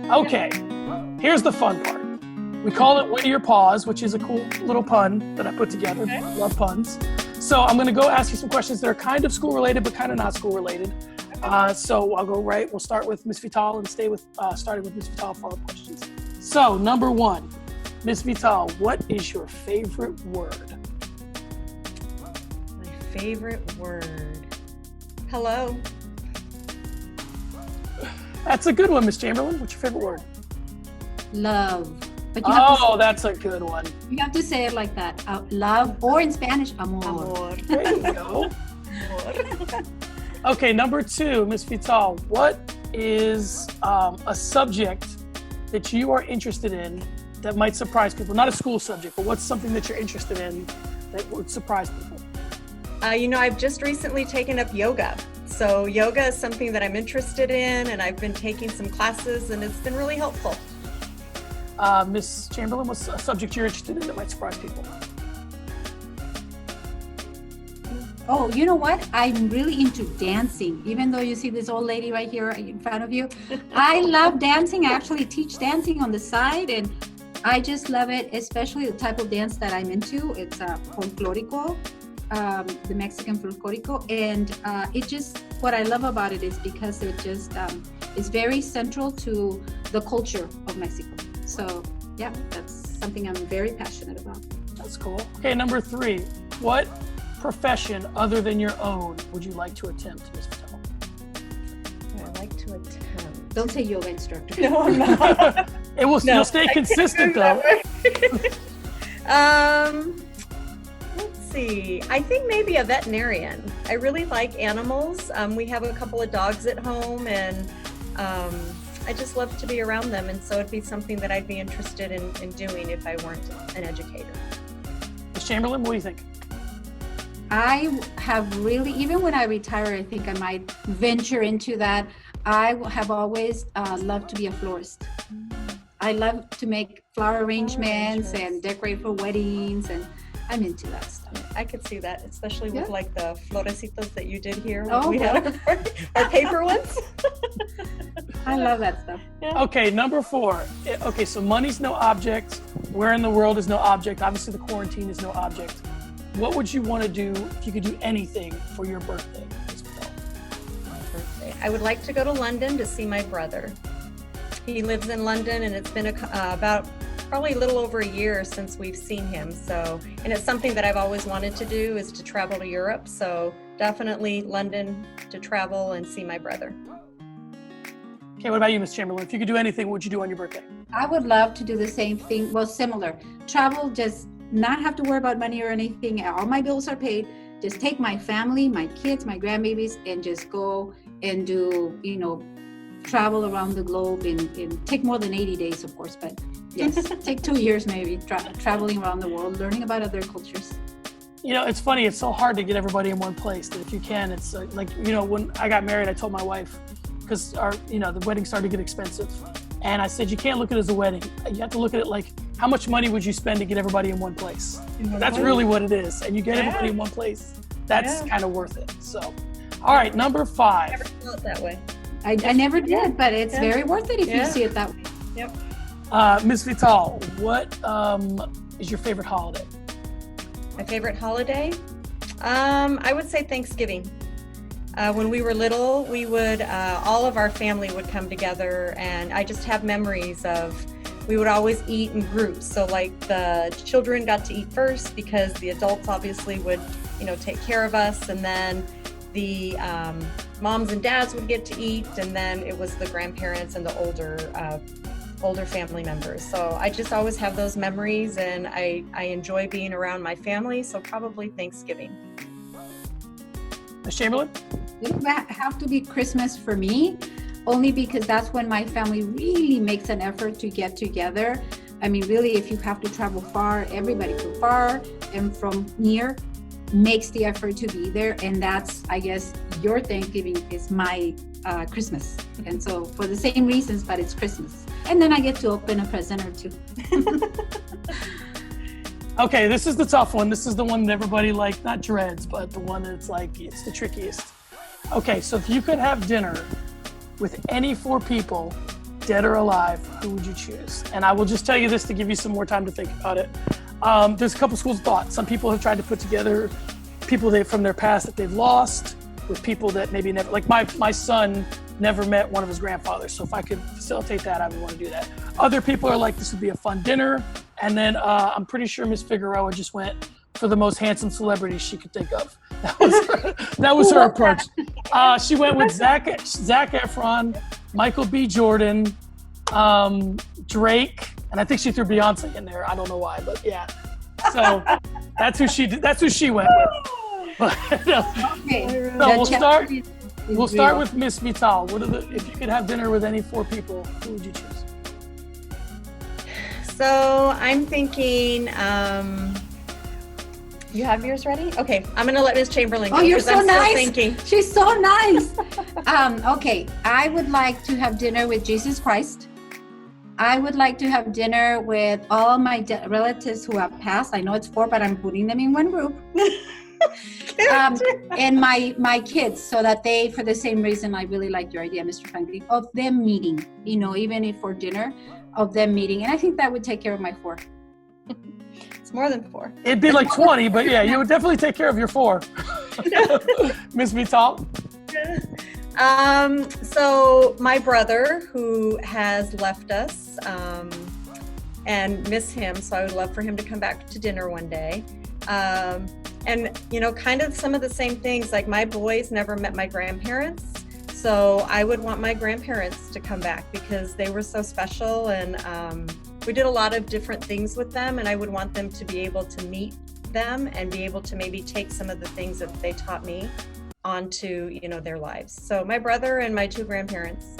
Okay, here's the fun part. We call it Whittier Paws, which is a cool little pun that I put together. Okay. I love puns. So I'm going to go ask you some questions that are kind of school related, but kind of not school related. So I'll go right. We'll start with Ms. Vital and stay with starting with Ms. Vital follow-up questions. So number one, Ms. Vital, what is your favorite word? My favorite word. Hello. That's a good one, Ms. Chamberlain. What's your favorite word? Love. But you have Oh, that's a good one. you have to say it like that. Love, or in Spanish, amor. Amor. There you go. Amor. Okay, number two, Ms. Vital, what is a subject that you are interested in that might surprise people? Not a school subject, but what's something that you're interested in that would surprise people? I've just recently taken up yoga. So yoga is something that I'm interested in, and I've been taking some classes, and it's been really helpful. Ms. Chamberlain, what's a subject you're interested in that might surprise people? Oh, you know what? I'm really into dancing. Even though you see this old lady right here in front of you, I love dancing. I actually teach dancing on the side, and I just love it, especially the type of dance that I'm into. It's folklorico, the Mexican folklorico, and it just, what I love about it is because it just is very central to the culture of Mexico. So yeah, that's something I'm very passionate about. That's cool. Okay, number three, what profession other than your own would you like to attempt, Ms. Vital? I like to attempt. Don't say yoga instructor. No, I'm not. You'll stay consistent though. Let's see. I think maybe a veterinarian. I really like animals. We have a couple of dogs at home, and I just love to be around them, and so it'd be something that I'd be interested in doing if I weren't an educator. Ms. Chamberlain, what do you think? I have really, even when I retire, I think I might venture into that. I have always loved to be a florist. I love to make flower arrangements and decorate for weddings, and I'm into that stuff. I could see that, especially with like the florecitos that you did here. Oh, we had our paper ones. I love that stuff. Yeah. Okay, number four. Okay, so money's no object. Where in the world is no object? Obviously, the quarantine is no object. What would you want to do if you could do anything for your birthday? My birthday. I would like to go to London to see my brother. He lives in London, and it's been about probably a little over a year since we've seen him. So, and it's something that I've always wanted to do, is to travel to Europe. So definitely London to travel and see my brother. Okay, what about you, Ms. Chamberlain? If you could do anything, what would you do on your birthday? I would love to do the same thing. Well, similar. Travel, just not have to worry about money or anything. All my bills are paid. Just take my family, my kids, my grandbabies, and just go and do, travel around the globe in take more than 80 days, of course, but yes, take 2 years maybe, traveling around the world, learning about other cultures. It's funny. It's so hard to get everybody in one place. That if you can, it's when I got married, I told my wife, because the wedding started to get expensive, and I said, you can't look at it as a wedding. You have to look at it like, how much money would you spend to get everybody in one place? That's really what it is. And you get everybody in one place. That's kind of worth it. So, all right, number five. I never felt it that way. I never did, but it's very worth it if you see it that way. Yep. Ms. Vital, what is your favorite holiday? My favorite holiday? I would say Thanksgiving. When we were little, we would, all of our family would come together, and I just have memories of, we would always eat in groups. So like the children got to eat first because the adults obviously would, take care of us. And then the moms and dads would get to eat. And then it was the grandparents and the older family members. So I just always have those memories, and I enjoy being around my family. So probably Thanksgiving. Ms. Chamberlain? It would have to be Christmas for me, only because that's when my family really makes an effort to get together. I mean, really, if you have to travel far, everybody from far and from near makes the effort to be there. And that's, I guess, your Thanksgiving is my Christmas. And so for the same reasons, but it's Christmas. And then I get to open a present or two. Okay, this is the tough one. This is the one that everybody not dreads, but the one that's it's the trickiest. Okay, so if you could have dinner with any four people dead or alive, who would you choose? And I will just tell you this to give you some more time to think about it. There's a couple schools of thought. Some people have tried to put together people from their past that they've lost with people that maybe never, like my son never met one of his grandfathers. So if I could facilitate that, I would want to do that. Other people are like, this would be a fun dinner. And then I'm pretty sure Miss Figueroa just went for the most handsome celebrity she could think of. That was her approach. She went with Zac Efron, Michael B. Jordan, Drake, and I think she threw Beyonce in there. I don't know why, but yeah. So that's who she went with. But, Okay. so we'll start with Miss Vital. If you could have dinner with any 4 people, who would you choose? So I'm thinking, you have yours ready? Okay, I'm gonna let Ms. Chamberlain go. Oh, you're so I'm still nice. thinking. She's so nice. Okay, I would like to have dinner with Jesus Christ. I would like to have dinner with all my relatives who have passed. I know it's 4, but I'm putting them in one group. And my kids, so that they, for the same reason, I really like your idea, Mr. Franklin, of them meeting, even if for dinner, of them meeting. And I think that would take care of my 4. It's more than 4. It'd be like 20, but yeah, you would definitely take care of your 4. Miss Vital? So my brother, who has left us, and miss him, so I would love for him to come back to dinner one day. And kind of some of the same things, like my boys never met my grandparents, so I would want my grandparents to come back because they were so special, and we did a lot of different things with them, and I would want them to be able to meet them and be able to maybe take some of the things that they taught me onto their lives. So my brother and my 2 grandparents.